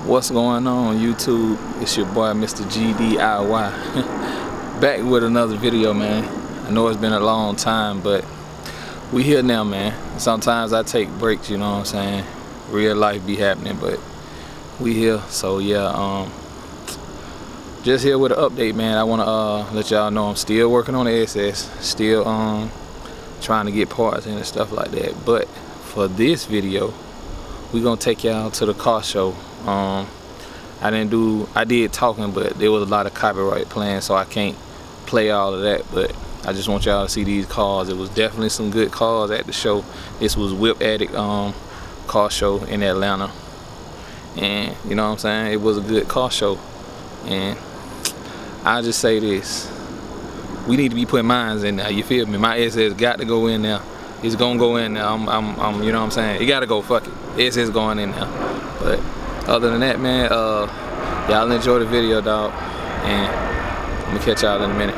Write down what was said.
What's going on YouTube? It's your boy Mr. G.D.I.Y. Back with another video, man. I know it's been a long time, but we here now, man. Sometimes I take breaks, you know what I'm saying? Real life be happening, but we here. So yeah, just here with an update, man. I wanna let y'all know I'm still working on the SS, still trying to get parts in and stuff like that. But for this video, we gonna take y'all to the car show. I did talking, but there was a lot of copyright playing, so I can't play all of that. But I just want y'all to see these cars. It was definitely some good cars at the show. This was Whip Addict car show in Atlanta, and you know what I'm saying, it was a good car show. And I just say this, we need to be putting mines in there, you feel me? My SS got to go in there. It's gonna go in there. I'm you know what I'm saying, it gotta go. Fuck it, SS going in there. But other than that, man, y'all enjoy the video, dog, and I'm gonna catch y'all in a minute.